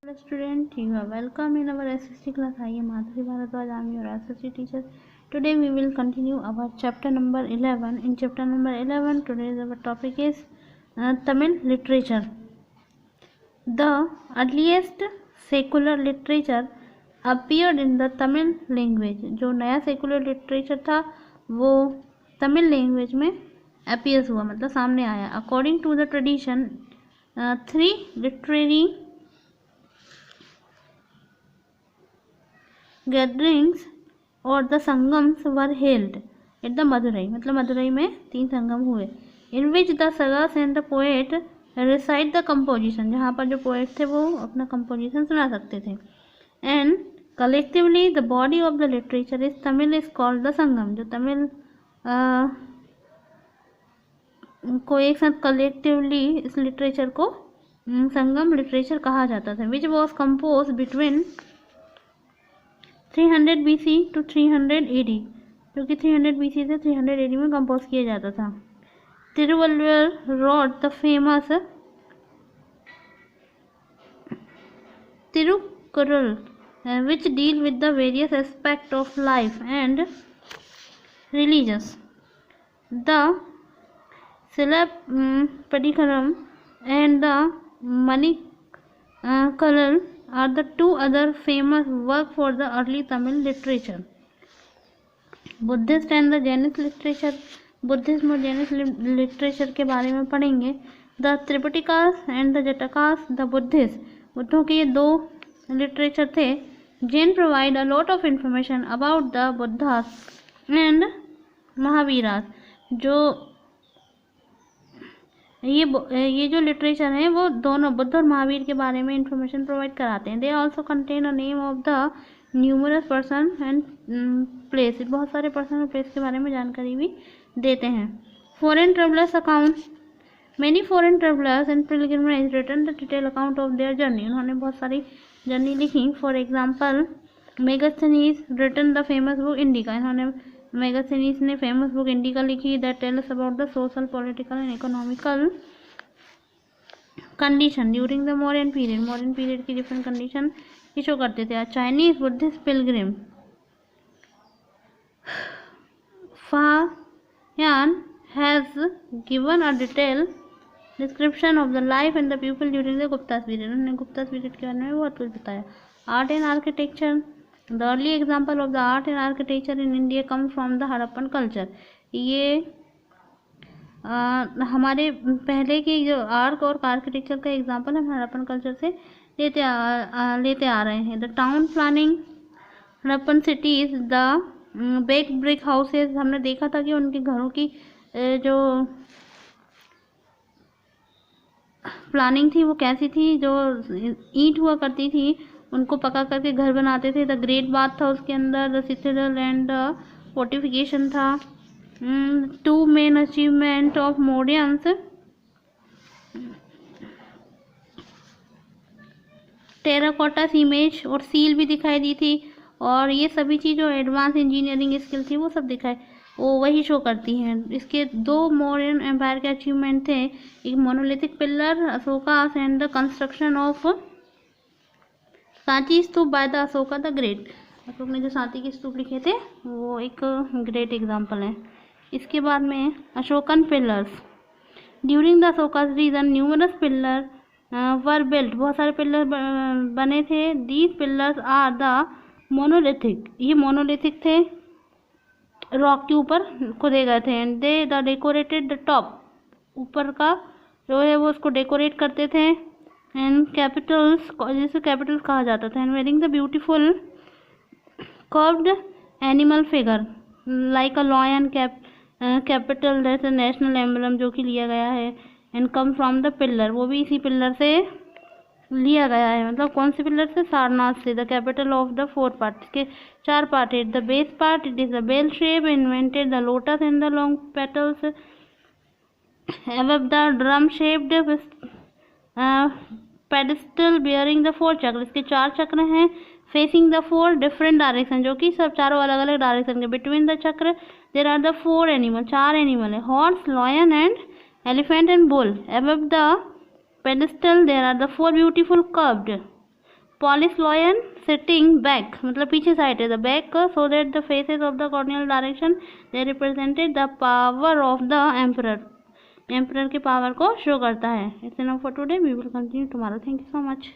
Hello student, you are welcome in our SST class. I am Madhuri Bharadwaj. I am your SST teacher. Today we will continue our chapter number 11. In chapter number 11, today's our topic is Tamil literature. The earliest secular literature appeared in the Tamil language. जो नया secular literature था वो Tamil language में appears हुआ, मतलब सामने आया. According to the tradition, three literary gatherings और the Sangams were held at the Madurai, मतलब मदुरई में 3 संगम हुए. इन विच द सगास and the poet recite the composition, जहाँ पर जो पोएट थे वो अपना कंपोजिशन सुना सकते थे. And collectively the body of the literature is Tamil is called the Sangam. जो तमिल को एक साथ कलेक्टिवली इस लिटरेचर को संगम लिटरेचर कहा जाता था. Which was compose between 300 BC to 300 AD, जो कि 300 BC से 300 AD में कंपोज किया जाता था. Thiruvalluvar wrote the famous Tirukkural, which deal with the various aspects of life and religions. The Silappatikaram and the Manikalal are the two other famous work for the early Tamil literature. Buddhist and the Jainist literature, Buddhism और Jainist literature के बारे में पढ़ेंगे. The Tripitakas and the Jatakas, the Buddhist, बुद्धों के ये 2 literature थे. Jain provide a lot of information about the Buddhas and Mahaviras. जो ये जो लिटरेचर है वो दोनों बुद्ध और महावीर के बारे में इंफॉर्मेशन प्रोवाइड कराते हैं. They also contain a name of the numerous person and place, बहुत सारे पर्सन और प्लेस के बारे में जानकारी भी देते हैं. Foreign travellers account, many foreign travellers and pilgrimage written the detail account of their journey. उन्होंने बहुत सारी जर्नी लिखी. For example Megasthenes written the famous book Indica. इन्होंने मेगास्थनीज ने फेमस बुक इंडिका लिखी. That tells about the social, political and economical condition during the Mauryan period. Mauryan period की different condition की show करते थे. Chinese Buddhist pilgrim Faxian has given a detail description of the life and the people during the Gupta period. उन्होंने Gupta period के बारे में बहुत कुछ बताया. Art and architecture, the early example of the art and architecture in India come from the Harappan culture. ये हमारे पहले के जो आर्ट और आर्किटेक्चर का एग्जाम्पल हम हड़प्पन कल्चर से लेते आ रहे हैं. The town planning Harappan cities, the bake brick houses, हमने देखा था कि उनके घरों की जो प्लानिंग थी वो कैसी थी. जो ईंट हुआ करती थी उनको पका करके घर बनाते थे. द ग्रेट बाथ था उसके अंदर. द सिथेड्रल एंड द फोर्टिफिकेशन था. 2 main achievement of मॉडर्न्स, terracotta image और सील भी दिखाई दी थी. और ये सभी चीज़ जो एडवांस इंजीनियरिंग स्किल थी वो सब दिखाए वो वही शो करती हैं. इसके 2 मॉडर्न एम्पायर के अचीवमेंट थे. एक monolithic pillar Ashoka's and the construction of Sanchi stupa by the Ashoka the great. Ashoka ने जो सांची के स्तूप लिखे थे वो एक ग्रेट एग्जाम्पल है. इसके बाद में Ashokan pillars, during the Ashoka's region numerous pillar were built, बहुत सारे पिलर बने थे. These pillars are the monolithic, ये मोनोलिथिक थे, रॉक के ऊपर खोदे गए थे. And they the decorated the top, ऊपर का जो है वो उसको डेकोरेट करते थे. एंड कैपिटल्स, जिसे कैपिटल्स कहा जाता था. And wearing the beautiful curved animal figure like a lion capital, जैसे नेशनल एम्बलम जो कि लिया गया है. And come from the pillar, वो भी इसी पिलर से लिया गया है. मतलब कौन से पिलर से? सारनाथ से. The capital of the 4 part, इसके 4 पार्ट है. The base part it is the bell shape, invented the lotus and the long petals above the drum shaped pedestal bearing the 4 चक्र. इसके 4 चक्र हैं. फेसिंग द 4 डिफरेंट डायरेक्शन, जो कि सब चारों अलग अलग डायरेक्शन के. Between the chakra there are the 4 animal, 4 animal है. Horse, lion and elephant and bull. Above the pedestal there are the 4 beautiful curved polished lion sitting back, मतलब पीछे साइड है the back, so that the faces of the corneal direction they represented the power of the emperor, emperor के power को show करता है। It's enough for today, we will continue tomorrow. Thank you so much.